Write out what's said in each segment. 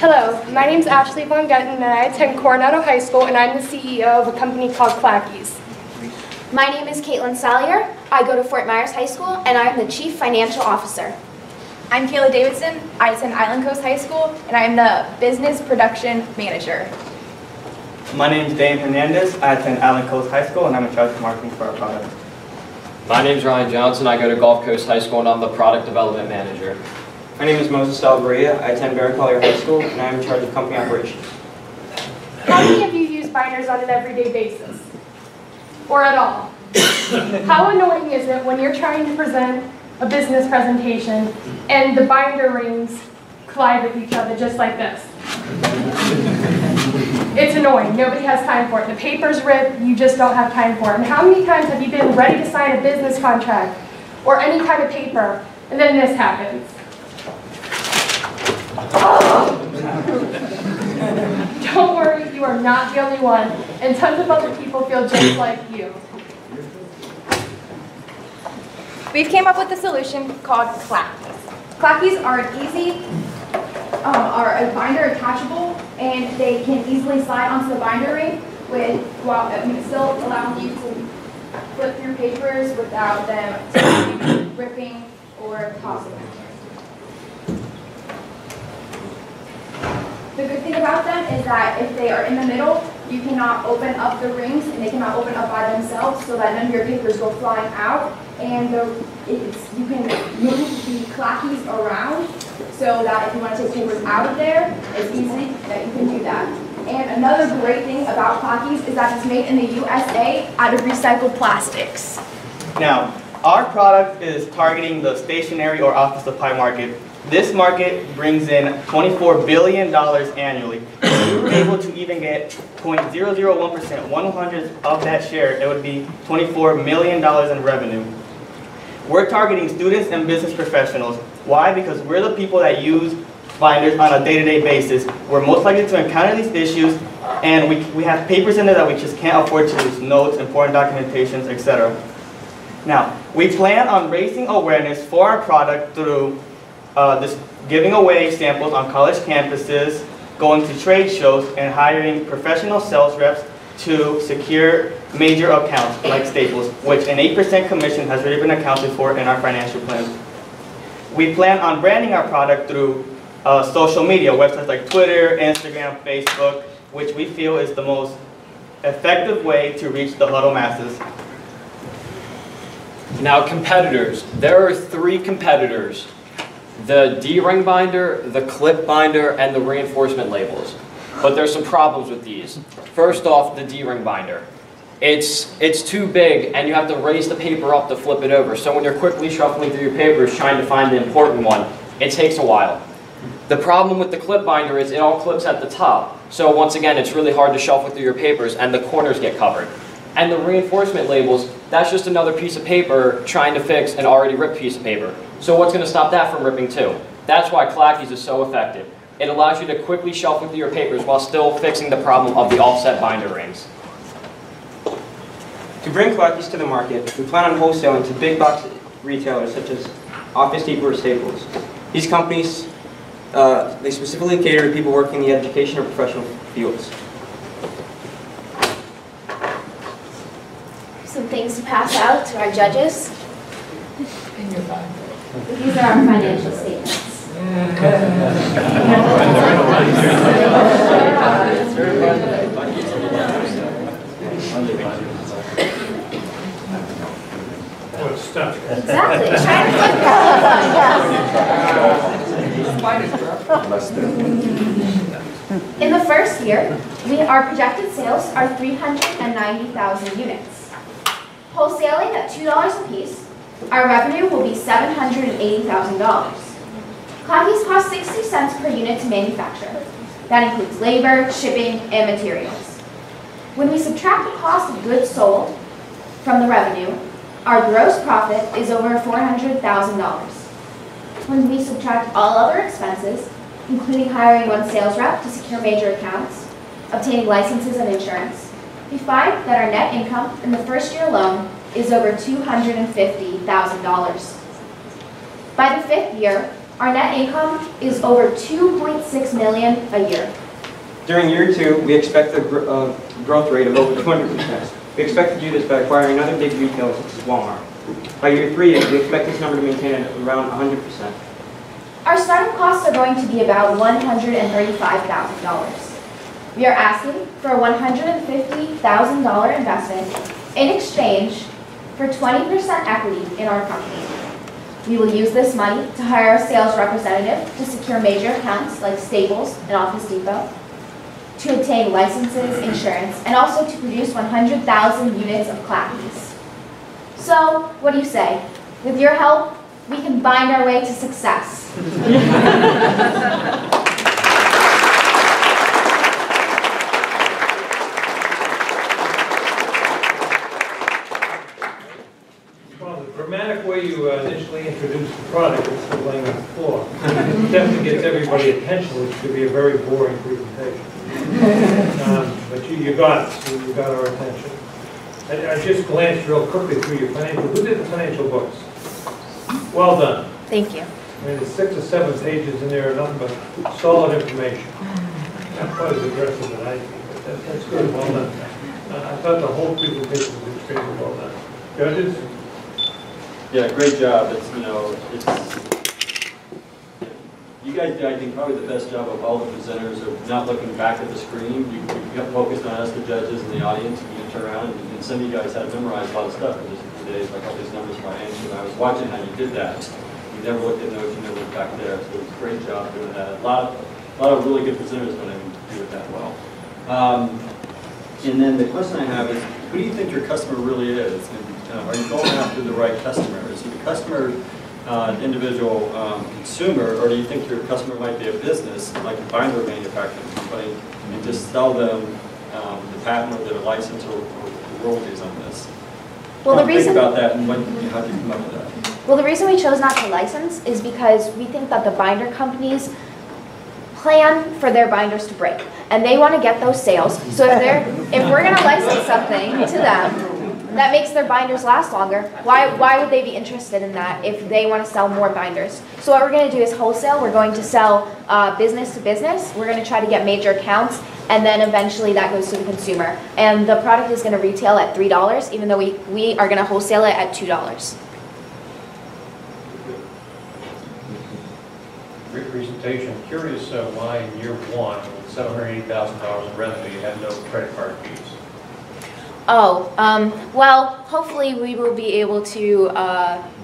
Hello, my name is Ashley Von Gutten and I attend Coronado High School and I'm the CEO of a company called CLACKEEZ. My name is Caitlin Salyer. I go to Fort Myers High School and I'm the Chief Financial Officer. I'm Kayla Davidson. I attend Island Coast High School and I'm the Business Production Manager. My name is Dane Hernandez. I attend Island Coast High School and I'm in charge of marketing for our product. My name is Ryan Johnson. I go to Gulf Coast High School and I'm the Product Development Manager. My name is Moses Salvaria. I attend Barry Collier High School and I am in charge of company operations. How many of you use binders on an everyday basis? Or at all? How annoying is it when you're trying to present a business presentation and the binder rings collide with each other just like this? It's annoying. Nobody has time for it. The paper's ripped. You just don't have time for it. And how many times have you been ready to sign a business contract or any kind of paper and then this happens? Oh. Don't worry, you are not the only one, and tons of other people feel just like you. We've came up with a solution called CLACKEEZ. CLACKEEZ are an easy, are a binder attachable, and they can easily slide onto the binder ring while still allowing you to flip through papers without them ripping or tossing them. The good thing about them is that if they are in the middle, you cannot open up the rings and they cannot open up by themselves so that none of your papers go flying out. And you can move the CLACKEEZ around so that if you want to take papers out of there, it's easy that you can do that. And another great thing about CLACKEEZ is that it's made in the USA out of recycled plastics. Now, our product is targeting the stationery or office supply market. This market brings in $24 billion annually. If we were able to even get 0.001%, 1/100th of that share, it would be $24 million in revenue. We're targeting students and business professionals. Why? Because we're the people that use binders on a day-to-day basis. We're most likely to encounter these issues, and we have papers in there that we just can't afford to use, notes, important documentations, etc. Now, we plan on raising awareness for our product through giving away samples on college campuses, going to trade shows, and hiring professional sales reps to secure major accounts like Staples, which an 8% commission has already been accounted for in our financial plan. We plan on branding our product through social media, websites like Twitter, Instagram, Facebook, which we feel is the most effective way to reach the huddle masses. Now, competitors. There are 3 competitors: the D-ring binder, the clip binder, and the reinforcement labels. But there's some problems with these. First off, the D-ring binder. It's too big and you have to raise the paper up to flip it over. So when you're quickly shuffling through your papers trying to find the important one, it takes a while. The problem with the clip binder is it all clips at the top. So once again, it's really hard to shuffle through your papers and the corners get covered. And the reinforcement labels, that's just another piece of paper trying to fix an already ripped piece of paper. So what's going to stop that from ripping too? That's why CLACKEEZ is so effective. It allows you to quickly shuffle through your papers while still fixing the problem of the offset binder rings. To bring CLACKEEZ to the market, we plan on wholesaling to big box retailers such as Office Depot or Staples. These companies, they specifically cater to people working in the education or professional fields. Some things to pass out to our judges. These are our financial statements. Exactly. Try to flip that. In the first year, our projected sales are 390,000 units. Wholesaling at $2 a piece, our revenue will be $780,000. CLACKEEZ costs 60 cents per unit to manufacture. That includes labor, shipping, and materials. When we subtract the cost of goods sold from the revenue, our gross profit is over $400,000. When we subtract all other expenses, including hiring one sales rep to secure major accounts, obtaining licenses and insurance, we find that our net income in the first year alone is over $250,000. By the 5th year, Our net income is over $2.6 million a year. During year 2, we expect a growth rate of over 200%. We expect to do this by acquiring other big retailers such as Walmart. By year 3, we expect this number to maintain at around 100%. Our startup costs are going to be about $135,000. We are asking for a $150,000 investment in exchange for 20% equity in our company. We will use this money to hire a sales representative to secure major accounts like Staples and Office Depot, to obtain licenses, insurance, and also to produce 100,000 units of CLACKEEZ. So, what do you say? With your help, we can bind our way to success. Well, the dramatic way you initially introduced the product is the laying on the floor. It definitely gets everybody's attention, which could be a very boring presentation. But you got it. You got our attention. I just glanced real quickly through your financial. Who did the financial books? Well done. Thank you. I mean, the 6 or 7 pages in there are nothing but solid information. Not quite as aggressive as I think, but that's good. Well done. I thought the whole presentation was extremely well done. Judges? Yeah, great job. It's, you guys did, I think, probably the best job of all the presenters of not looking back at the screen. You got focused on us, the judges, and the audience, and you can turn around, and some of you guys had to memorize a lot of stuff in just a few days, like all these numbers by answer. And I was watching how you did that. You never looked at notes, you never looked back there. So it was a great job doing that. A lot of really good presenters don't even do it that well. And then the question I have is, who do you think your customer really is? Are you going after the right customer? Is the customer individual consumer, or do you think your customer might be a business, like a binder manufacturing company, and just sell them the patent or the license or royalties on this? Well, the reason think about that, and how did you come up with that? Well, the reason we chose not to license is because we think that the binder companies plan for their binders to break, and they want to get those sales. So if we're going to license something to them that makes their binders last longer, why would they be interested in that if they want to sell more binders? So what we're going to do is wholesale. We're going to sell business to business. We're going to try to get major accounts, and then eventually that goes to the consumer. And the product is going to retail at $3, even though we are going to wholesale it at $2. Great presentation. Curious why in year 1, with $780,000 in revenue, you had no credit card fees. Oh, well, hopefully we will be able to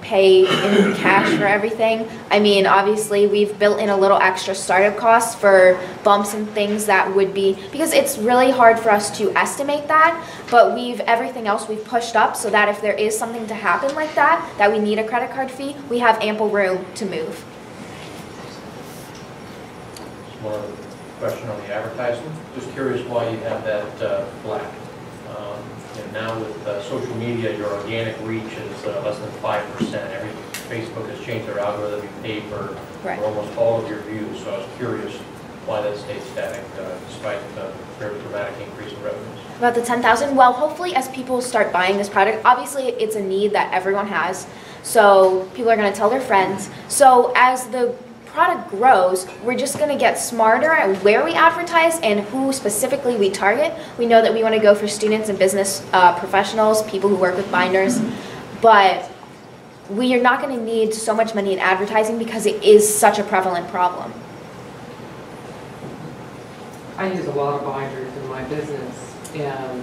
pay in cash for everything. I mean, obviously we've built in a little extra startup costs for bumps and things that would be, because it's really hard for us to estimate that, but everything else we've pushed up so that if there is something to happen like that we need a credit card fee, we have ample room to move. One other question on the advertising. Just curious why you have that black. And now with social media, your organic reach is less than 5%. Facebook has changed their algorithm. You pay for almost all of your views. So I was curious why that stayed static despite the very dramatic increase in revenues. About the 10,000? Well, hopefully as people start buying this product, obviously it's a need that everyone has. So people are going to tell their friends. So as the product grows, we're just going to get smarter at where we advertise and who specifically we target. We know that we want to go for students and business professionals, people who work with binders, but we are not going to need so much money in advertising because it is such a prevalent problem. I use a lot of binders in my business, and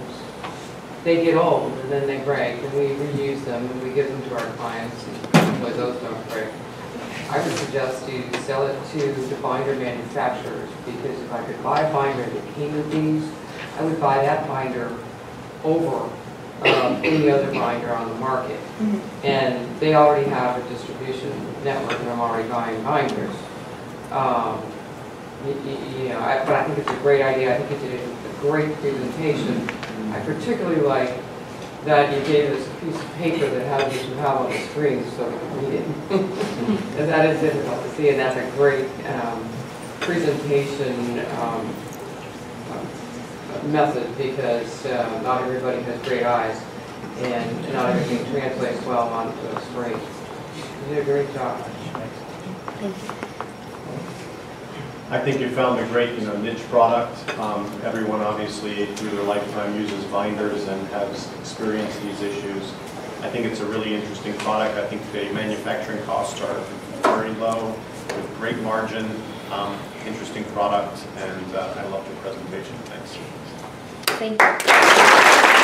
they get old and then they break, and we reuse them and we give them to our clients, and those don't break. I would suggest you sell it to the binder manufacturers, because if I could buy a binder that came with these, I would buy that binder over any other binder on the market. And they already have a distribution network, and I'm already buying binders. But I think it's a great idea. I think you did a great presentation. I particularly like that you gave us a piece of paper that has what you have on the screen so we can read it. And that is difficult to see, and that's a great presentation method, because not everybody has great eyes, and not everything translates well onto a screen. You did a great job. I think you found a great, niche product. Everyone obviously through their lifetime uses binders and has experienced these issues. I think it's a really interesting product. I think the manufacturing costs are very low, with great margin, interesting product, and I love the presentation. Thanks. Thank you.